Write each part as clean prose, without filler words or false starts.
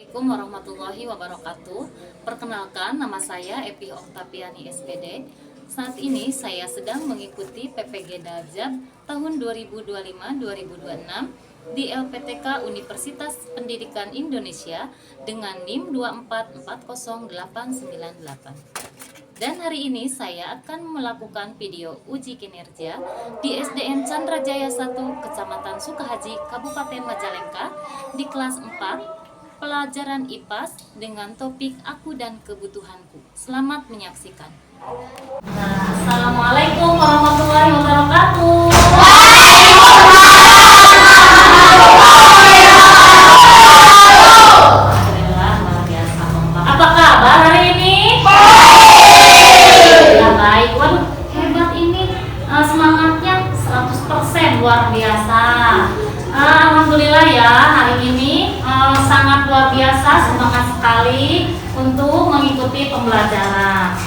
Assalamualaikum warahmatullahi wabarakatuh. Perkenalkan, nama saya Epi Oktaviani SPD. Saat ini saya sedang mengikuti PPG Darjat tahun 2025-2026 di LPTK Universitas Pendidikan Indonesia dengan NIM 2440898. Dan hari ini saya akan melakukan video uji kinerja di SDN Chandra Jaya 1, Kecamatan Sukahaji, Kabupaten Majalengka di kelas 4 pelajaran IPAS dengan topik Aku dan Kebutuhanku. Selamat menyaksikan. Assalamualaikum warahmatullahi wabarakatuh. Alhamdulillah, luar biasa kompak. Apa kabar hari ini? Ya baik. Waduh, hebat ini. Semangatnya 100% luar biasa. Alhamdulillah ya, hari ini sangat luar biasa, semangat sekali untuk mengikuti pembelajaran.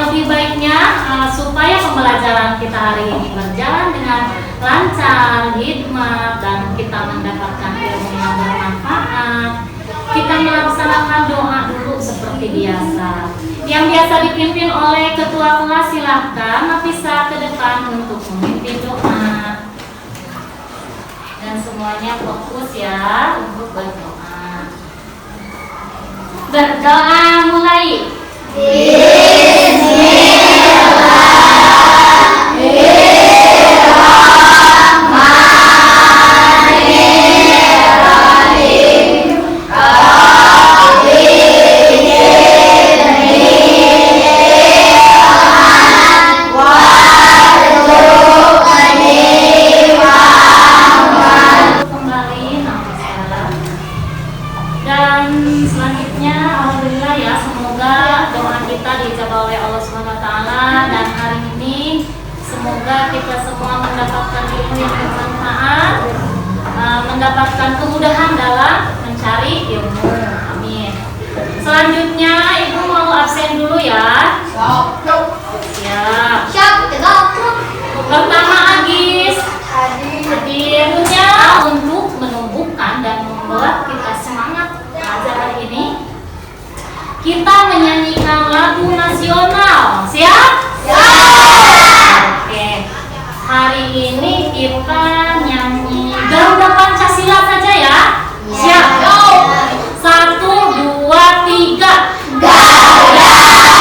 Lebih baiknya supaya pembelajaran kita hari ini berjalan dengan lancar, hikmat, dan kita mendapatkan ilmu yang bermanfaat. Kita melaksanakan doa dulu seperti biasa. Yang biasa dipimpin oleh ketua kelas, silahkan Nafisa ke depan untuk memimpin doa. Dan semuanya fokus ya untuk berdoa. Berdoa mulai. Selanjutnya, alhamdulillah ya, semoga doa kita dijawab oleh Allah SWT. Dan hari ini semoga kita semua mendapatkan ilmu yang bermanfaat, mendapatkan kemudahan dalam mencari ilmu. Amin. Selanjutnya, Ibu mau absen dulu ya. Siap. Pertama, Agis. Hadirnya untuk menumbuhkan dan membuat kita semangat belajar ini, kita menyanyikan lagu nasional. Siap? Siap. Oke. Hari ini kita nyanyi Garuda Pancasila saja ya. Siap? 1, 2, 3. Garuda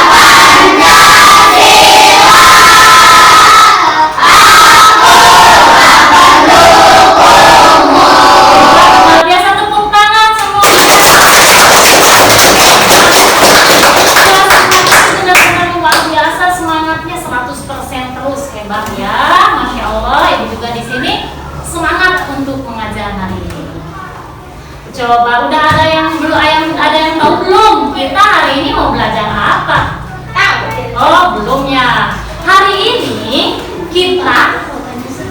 Pancasila. Coba, udah ada yang tahu belum? Kita hari ini mau belajar apa? Oh, belum ya. Hari ini kita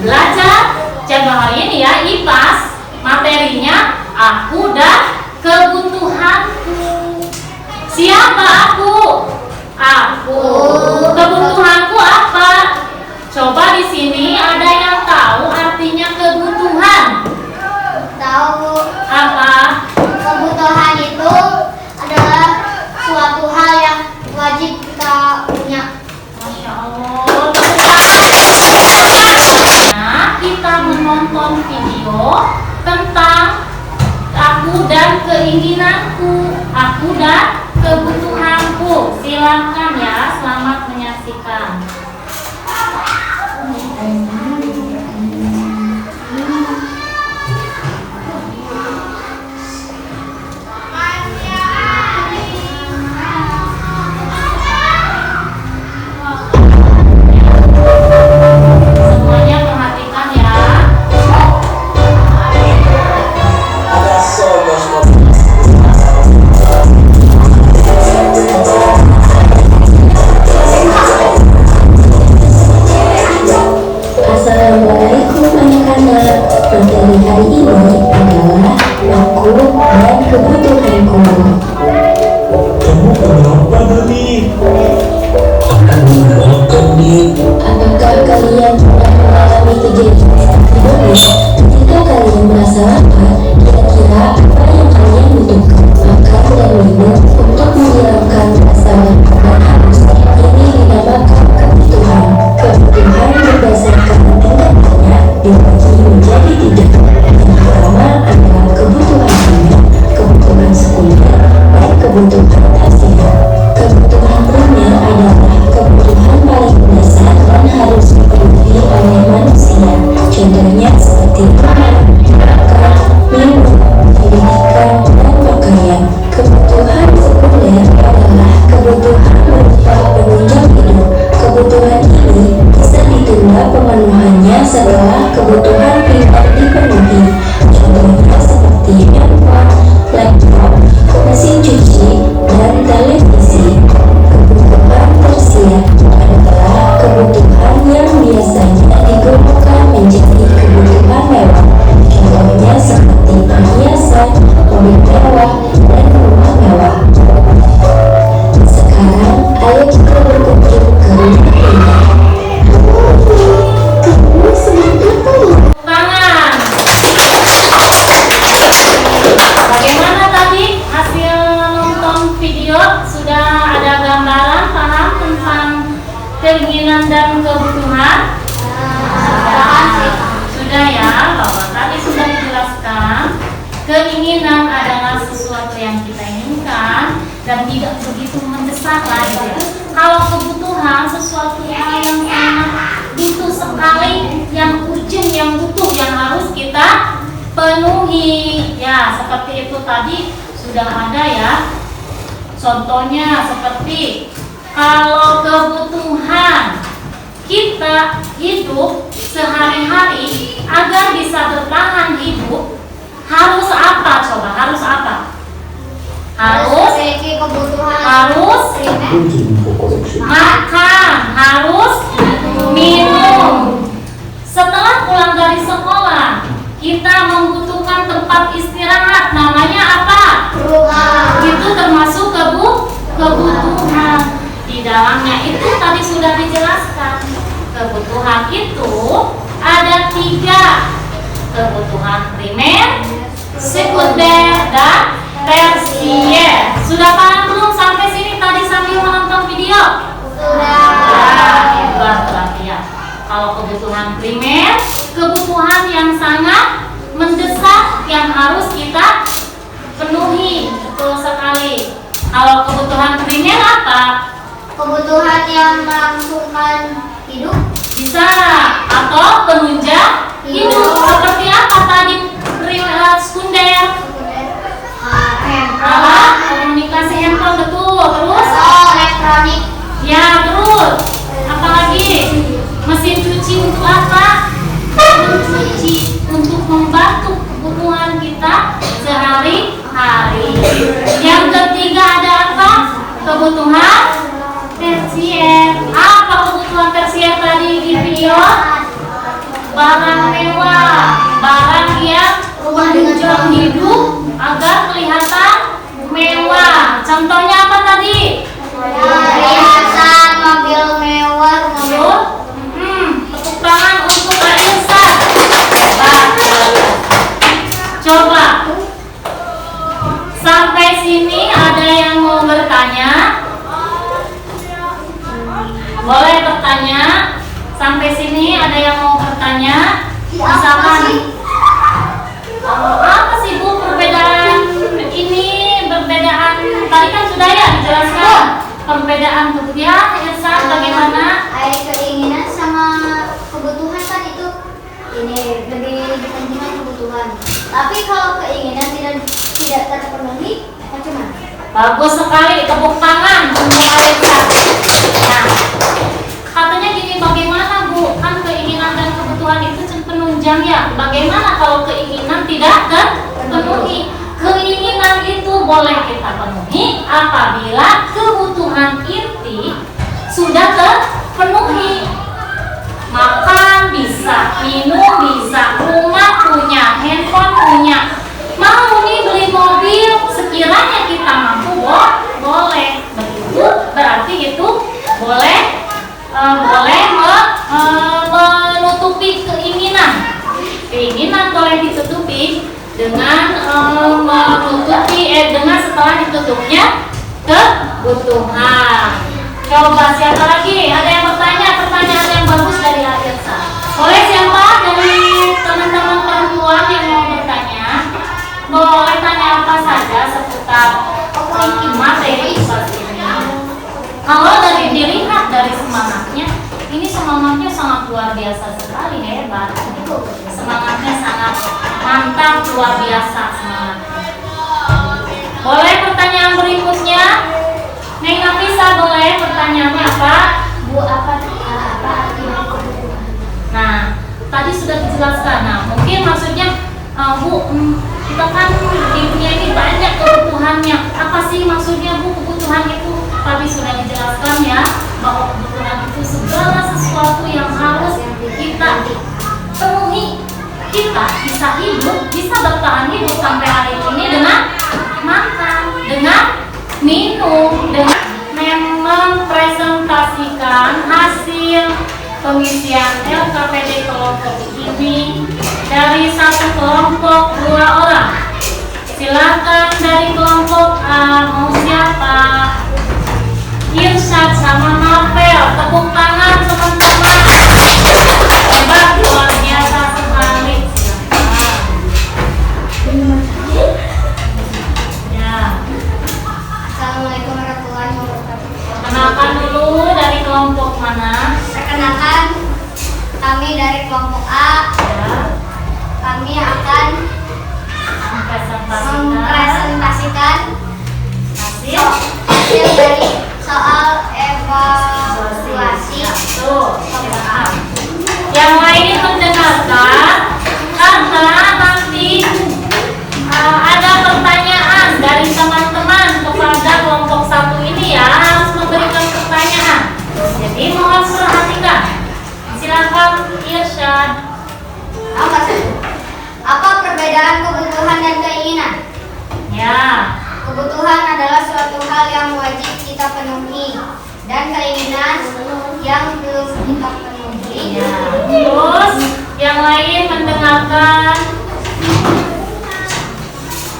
belajar cabang hari ini ya, IPAS. Materinya aku dan kebutuhanku. Siapa aku? Aku. Kebutuhanku apa? Coba di sini ada yang tahu artinya kebutuhan? Tahu. Apa? Kebutuhan itu adalah suatu hal yang wajib kita punya. Masya Allah. Nah, kita menonton video tentang aku dan keinginanku, aku dan kebutuhanku. Silakan ya, selamat menyaksikan. Apakah kalian pernah mengalami kejadian ketika kalian merasa lapar? Kira-kira apa yang kalian butuhkan? setelah kebutuhan primer dipenuhi. Contohnya seperti handphone, laptop, mesin cuci, dan televisi. Kebutuhan tersier adalah kebutuhan yang biasanya digunakan menjadi kebutuhan mewah. Contohnya seperti perhiasan, mobil mewah, dan rumah mewah. Sekarang, ayo kita berkunjung ke rumah primer. Tangan. Bagaimana tadi hasil nonton video? Sudah ada gambaran paham tentang keinginan dan kebutuhan? Sudah ya, bahwa tadi sudah dijelaskan keinginan adalah sesuatu yang kita inginkan dan tidak begitu mendesak lagi. Kalau kebutuhan sesuatu hal yang sangat butuh sekali, yang urgent, yang butuh, yang harus kita penuhi. Ya, seperti itu tadi sudah ada ya. Contohnya seperti kalau kebutuhan kita hidup sehari-hari agar bisa bertahan hidup, harus apa coba? Harus apa? Harus memiliki kebutuhan harus makan, harus minum. Setelah pulang dari sekolah, kita membutuhkan tempat istirahat. Namanya apa? rumah. Itu termasuk kebutuhan. Di dalamnya itu tadi sudah dijelaskan. Kebutuhan itu ada 3. Kebutuhan primer, sekunder, dan tersier. Sudah paham belum sampai sini tadi sambil menonton video? Sudah. Hebat berarti ya. Kalau kebutuhan primer, kebutuhan yang sangat mendesak yang harus kita penuhi. Betul sekali. Kalau kebutuhan primer apa? Kebutuhan yang melangsungkan hidup. Bisa atau penunjang hidup. Seperti apa tadi? Sekunder, alat komunikasi handphone, betul. Terus? Elektronik. Ya, terus. Apalagi? Mesin cuci untuk apa? Mencuci, untuk membantu kebutuhan kita sehari-hari. Yang ketiga ada apa? Kebutuhan tersier. Apa kebutuhan tersier tadi di video? Barang mewah, barang yang menunjang hidup agar kelihatan mewah. Contohnya apa tadi? Perhiasan, mobil mewah, Yuk, tepuk tangan untuk Aisyah. Coba. Sampai sini ada yang mau bertanya? Boleh bertanya? Sampai sini ada yang mau bertanya? Misalkan apa sih Bu perbedaan ini, perbedaan tadi kan sudah ya dijelaskan perbedaan kebutuhan. Irsa bagaimana? Keinginan sama kebutuhan kan itu ini lebih dipentingkan kebutuhan. Tapi kalau keinginan tidak terpenuhi, macam mana? Bagus sekali, tepuk tangan untuk Irsa. Nah, katanya gini, bagaimana Bu? Kan keinginan dan kebutuhan itu penunjang ya. Bagaimana kalau keinginan tidak terpenuhi? Keinginan itu boleh kita penuhi apabila kebutuhan inti sudah terpenuhi. Makan bisa, minum bisa, rumah punya, handphone punya, mau nih beli mobil, sekiranya kita mampu boleh. Begitu berarti itu boleh menutupi keinginan. Keinginan boleh ditutupi dengan dengan setelah ditutupnya kebutuhan. Coba siapa lagi? Ada yang bertanya? Pertanyaan yang bagus dari Airsa. Boleh siapa dari teman-teman perempuan yang mau bertanya? Boleh tanya apa saja seputar materi ini. Kalau dari dilihat dari semangatnya, ini semangatnya sangat luar biasa sekali, hebat. Semangatnya sangat mantap, luar biasa semangatnya. Boleh pertanyaan berikutnya? Neng Nafisa, boleh pertanyaannya apa? Bu, apa artinya kebutuhan? Nah, tadi sudah dijelaskan. Nah, mungkin maksudnya Bu, kita kan di dunia ini banyak kebutuhannya. Apa sih maksudnya Bu kebutuhan itu? Tadi sudah dijelaskan ya, bahwa kebutuhan itu segala sesuatu yang harus kita penuhi. Kita bisa hidup, bisa bertahan hidup sampai hari ini dengan makan, dengan minum, dengan mempresentasikan hasil pengisian LKPD kelompok ini dari satu kelompok 2 orang. Silakan dari kelompok A, mau siapa? Irsyad sama Novel, tepuk tangan teman-teman. Hebat, luar biasa sekali. Silakan. Ya. Assalamualaikum warahmatullahi wabarakatuh. Kenalkan dulu dari kelompok mana? Perkenalkan, kami dari kelompok A. Ya. Kami akan mempresentasikan hasil dari soal evaluasi. Tuh, silakan. Yang lain mendengarkan karena nanti ada pertanyaan dari teman-teman kepada kelompok 1 ini ya, harus memberikan pertanyaan. Jadi mohon perhatikan. Silakan Irsyad. Apa perbedaan kebutuhan dan keinginan? Ya. Kebutuhan adalah suatu hal yang wajib kita penuhi dan keinginan yang belum kita penuhi. Ya. Terus yang lain mendengarkan.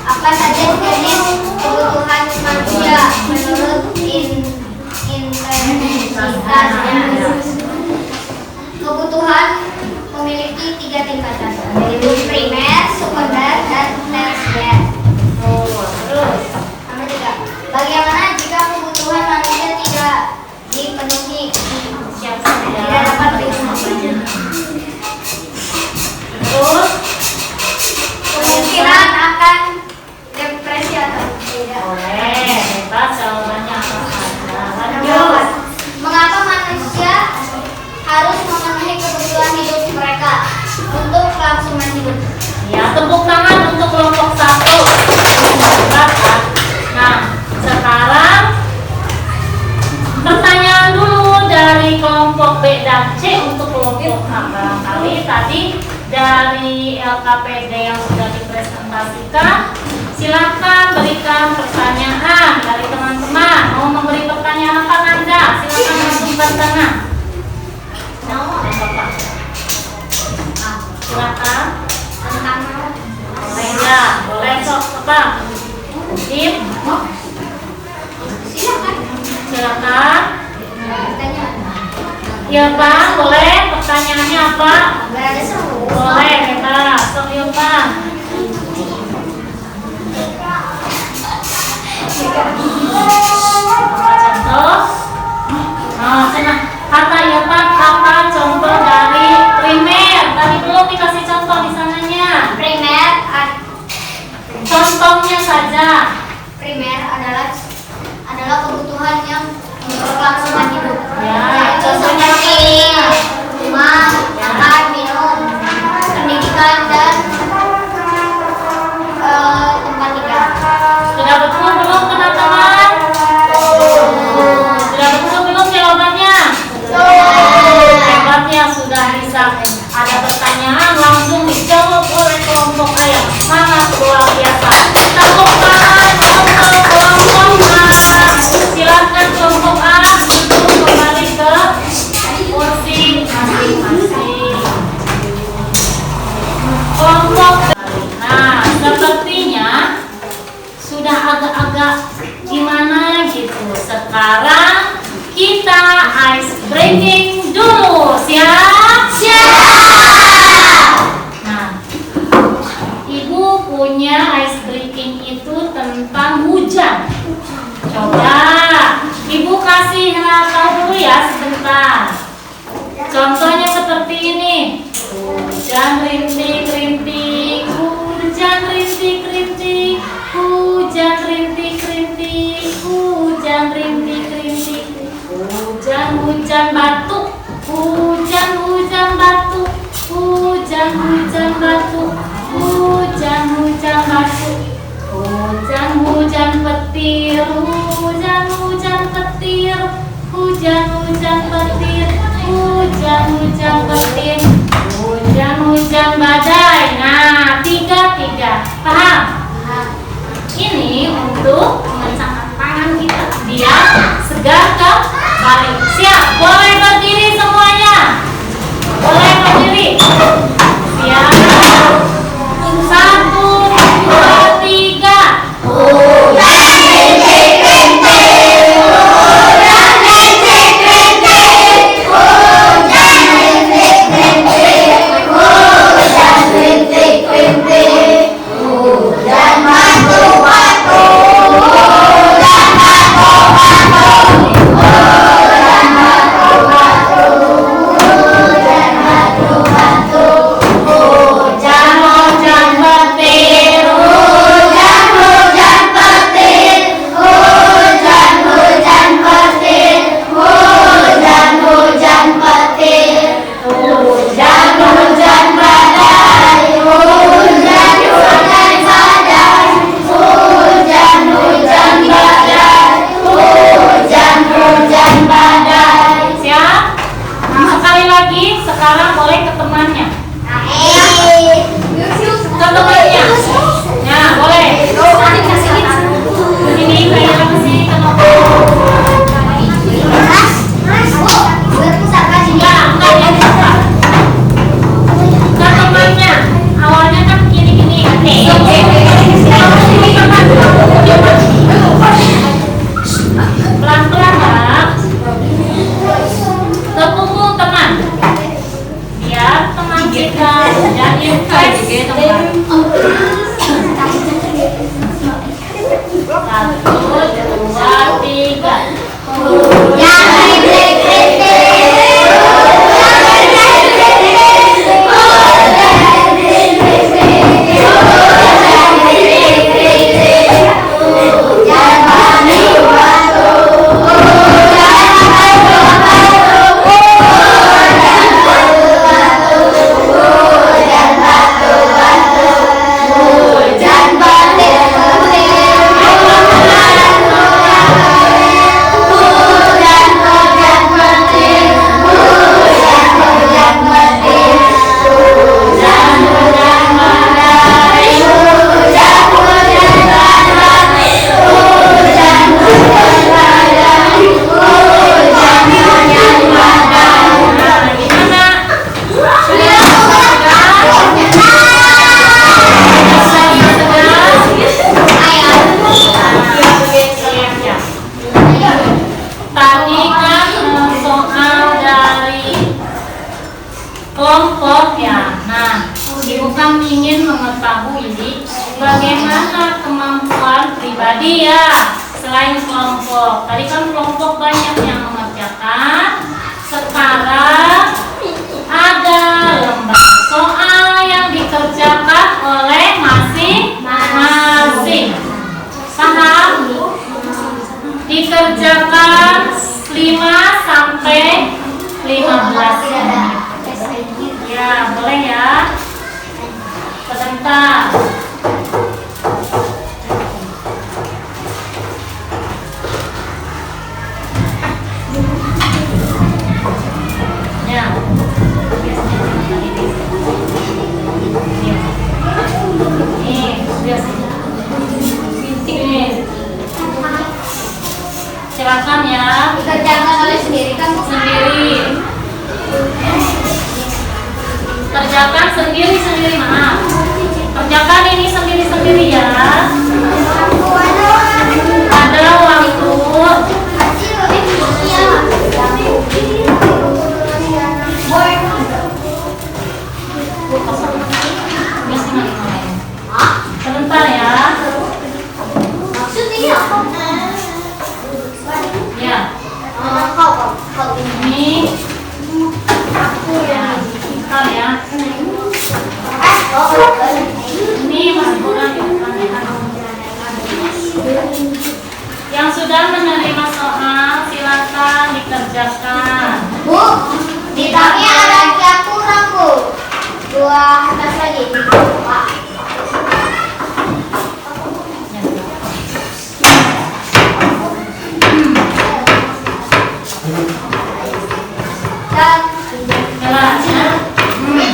Apa saja jenis kebutuhan manusia menurut intensitasnya? Kebutuhan memiliki 3 tingkatan, yaitu primer, sekunder, dan tersier. Terus. Nomor 3. Bagaimana jika kebutuhan manusia tidak dipenuhi? Tidak dapat dipenuhi. Terus Kemungkinan akan depresi atau tidak. boleh, bebas jawabannya apa saja. Nomor Lanjut. 4. Mengapa manusia harus memenuhi kebutuhan hidup mereka untuk kelangsungan hidup? Ya, tepuk tangan untuk kelompok 1. Hebat, kan? Nah, sekarang pertanyaan dulu dari kelompok B dan C untuk kelompok A. Barangkali tadi dari LKPD yang sudah dipresentasikan, silakan berikan pertanyaan dari teman-teman. Mau memberi pertanyaan apa Anda? Silakan langsungkan tangan. Bapak. Silakan. Boleh ya, boleh sok Bapak. Tim. Silakan. Ya Bang, boleh pertanyaannya apa? Berada seru. Boleh, bebas. Sok yuk Bang. Contoh. Nah, senang. Kata ya Pak, kata contoh dari primer. Tadi belum dikasih contoh di sananya. Primer Contohnya saja. adalah kebutuhan yang untuk kelangsungan hidup. Ya, Yaitu contohnya seperti rumah, makan, minum, pendidikan, dan tempat tinggal. Sudah betul belum teman-teman? Sudah betul belum jawabannya? Hebatnya sudah bisa. Ada pertanyaan langsung dijawab oleh kelompok A yang sangat luar biasa. Tepuk tangan untuk kelompok A. Silakan kelompok A untuk kembali ke kursi masing-masing. Kelompok B. Nah, sepertinya sudah agak-agak gimana gitu. Sekarang kita ice breaking dulu. Siap? Nah, Ibu punya ice breaking itu tentang hujan. Coba Ibu kasih tahu dulu ya sebentar. Contohnya seperti ini. Hujan rintik-rintik, hujan rintik-rintik, hujan rintik-rintik, hujan rintik-rintik, hujan-hujan batuk, hujan-hujan batuk, ke temannya. Yuk. Ke temannya. Ya, boleh. Ini kayak apa sih? Kenapa? Ya, enggak yang susah. Ke temannya. Awalnya kan gini-gini. Pelan-pelan ya. Ke punggung teman. Biar teman kita jadi fresh. Satu, dua, tiga. Tadi kan soal dari kelompok ya. Nah, Ibu kan ingin mengetahui bagaimana kemampuan pribadi ya selain kelompok. Tadi kan kelompok banyak yang mengerjakan. Sekarang ada lembar soal yang dikerjakan oleh masing-masing. Paham? Dikerjakan 5 sampai 15 menit. Ya, boleh ya. Sebentar. Ya. Nih, biasanya. Nih. Silakan ya. Dikerjakan oleh sendiri kan Bu? Sendiri. Kerjakan sendiri-sendiri, maaf. Kerjakan ini sendiri-sendiri ya. Ada waktu. Sebentar ya. Maksudnya apa? Ya. Kau ini. Ini aku ya. Bentar ya. Ini Mas Bulan yang sudah menerima soal silakan dikerjakan. Bu, di dalamnya ada yang kurang Bu. 2 atas lagi. Pak. Dan Jelas ya.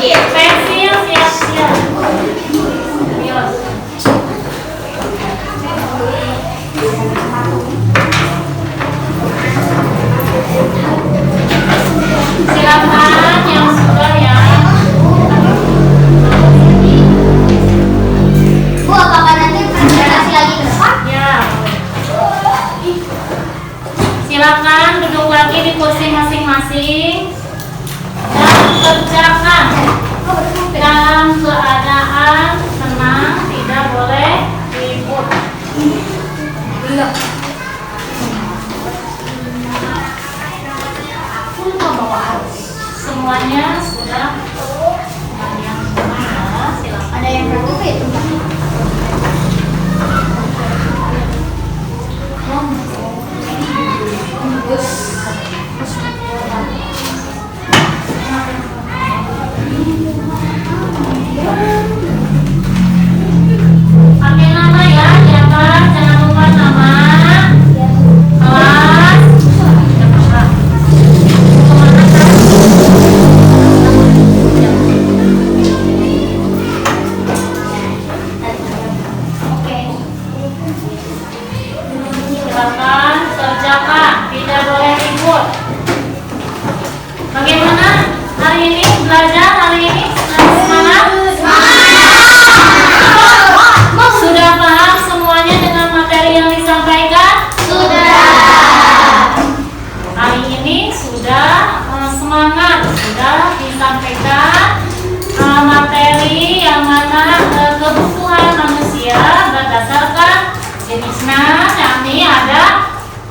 Pensil siap-siap. Yuk. Silakan yang sudah ya.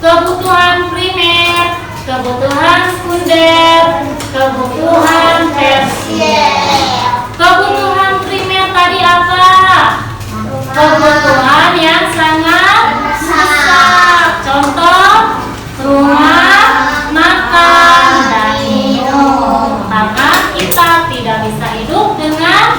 kebutuhan primer, kebutuhan sekunder, kebutuhan tersier. Kebutuhan primer tadi apa? Kebutuhan yang sangat mendesak. Contoh, rumah, makan, dan minum. Karena kita tidak bisa hidup dengan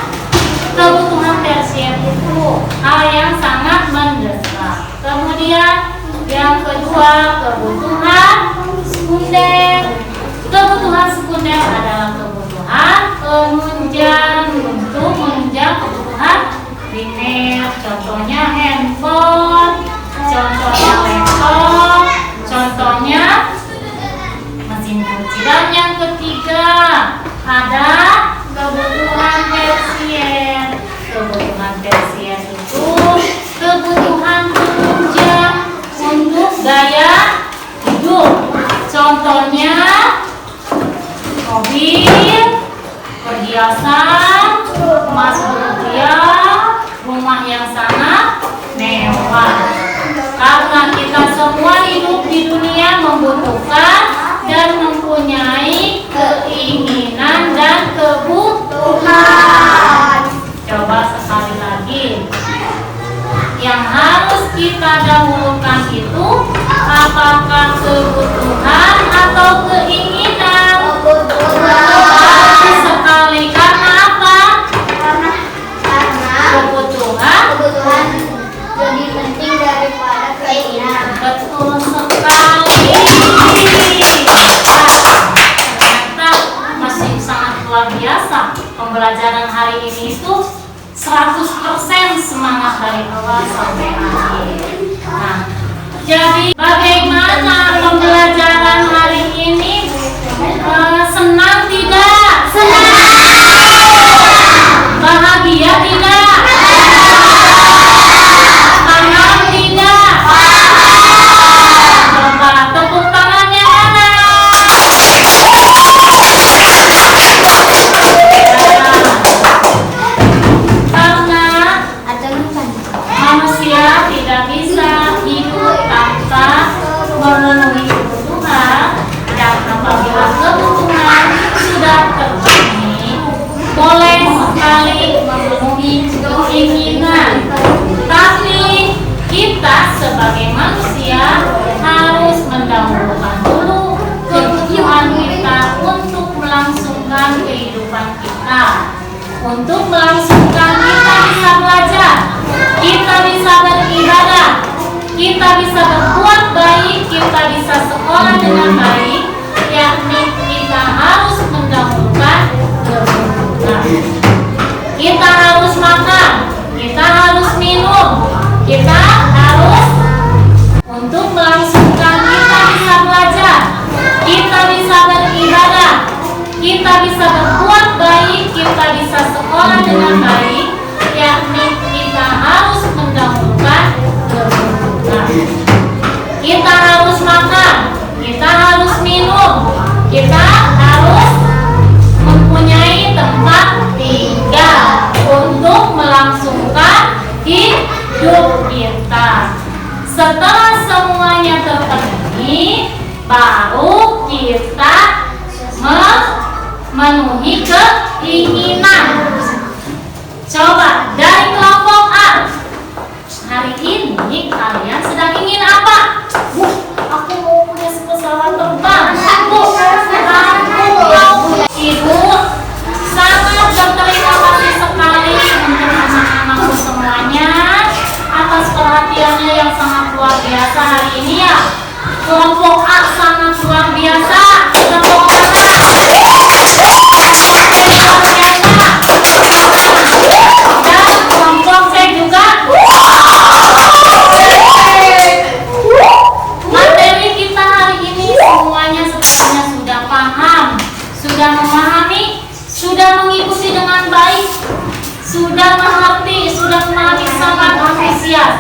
kebutuhan tersier itu, hal yang sangat mendesak. Kemudian yang kedua, kebutuhan sekunder. Kebutuhan sekunder adalah kebutuhan penunjang untuk menunjang kebutuhan primer. Contohnya handphone, contohnya laptop, contohnya mesin cuci. Dan yang ketiga ada kebutuhan tersier. Kebutuhan tersier itu kebutuhan penunjang untuk gaya hidup. Contohnya mobil, perhiasan, emas rupiah, rumah yang sangat mewah. Karena kita semua hidup di dunia membutuhkan dan mempunyai keinginan dan kebutuhan. Coba sekali lagi. Yang harus kita dahulukan itu apakah kebutuhan atau keinginan? Sekali. Karena apa? Karena Kebutuhan lebih penting daripada keinginan. betul sekali. Ternyata masih sangat luar biasa. Pembelajaran hari ini itu 100% semangat dari awal sampai akhir. Nah, jadi bagaimana pembelajaran hari ini? Senang tidak? Bahagia tidak? Tenang tidak? Coba tepuk tangannya mana? Karena manusia tidak bisa hidup tanpa memenuhi kebutuhan, dan apabila kebutuhan sudah terpenuhi, boleh sekali memenuhi keinginan. Tapi kita sebagai manusia harus mendahulukan dulu kebutuhan kita untuk melangsungkan kehidupan kita. Untuk melangsungkan kita bisa belajar, kita bisa beribadah, kita bisa berbuat baik, kita bisa sekolah dengan baik, yakni kita harus mendahulukan kebutuhan. Kita harus makan, kita harus minum, kita harus untuk melangsungkan kita bisa belajar, kita bisa beribadah, kita bisa berbuat baik, kita bisa sekolah dengan baik, yakni kita harus mendahulukan kebutuhan. Kita harus makan, kita harus minum, kita harus mempunyai tempat tinggal untuk melangsungkan hidup kita. Setelah semuanya terpenuhi, baru kita memenuhi keinginan. Coba dari kelompok A, hari ini kalian sedang ingin apa? Aku mau punya pesawat terbang. Aku Ibu sangat berterima kasih sekali untuk anak-anakku semuanya atas perhatiannya yang sangat luar biasa hari ini ya. Kelompok A sangat luar biasa. Tepuk tangan. Dan kelompok C juga. Materi kita hari ini semuanya sepertinya sudah paham, sudah memahami, sudah mengikuti dengan baik, sudah mengerti, sudah memahami sangat antusias.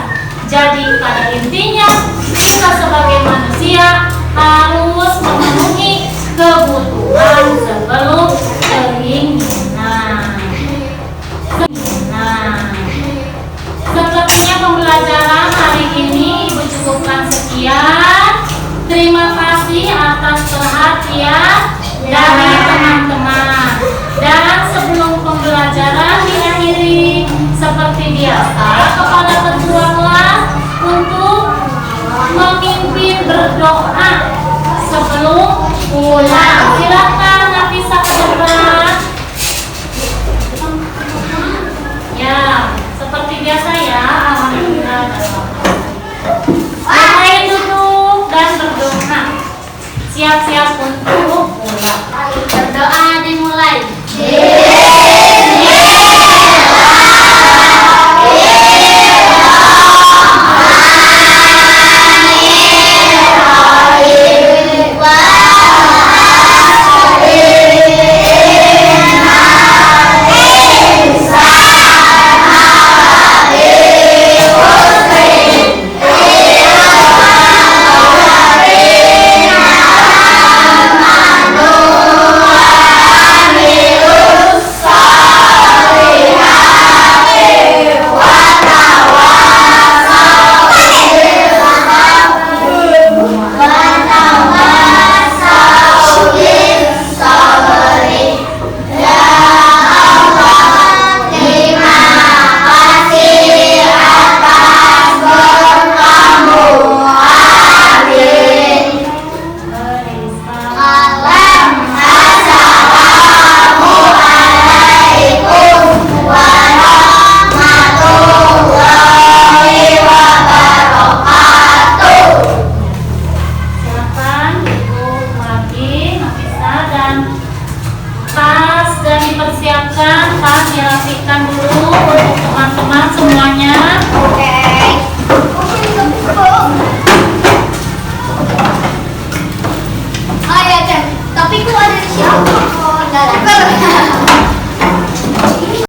Jadi pada intinya kita sebagai manusia harus memenuhi kebutuhan sebelum keinginan. Sepertinya pembelajaran hari ini Ibu cukupkan sekian. perhatian dari teman-teman. Dan sebelum pembelajaran diakhiri, seperti biasa, kepala ketua kelas untuk memimpin berdoa sebelum pulang. Silakan Nafisa ke depan. Ya, seperti biasa ya. Alhamdulillah. Mulai duduk dan berdoa. Siap-siap untuk pulang. Berdoa dimulai. Tas dan dipersiapkan, tas dirapikan dulu untuk teman-teman semuanya.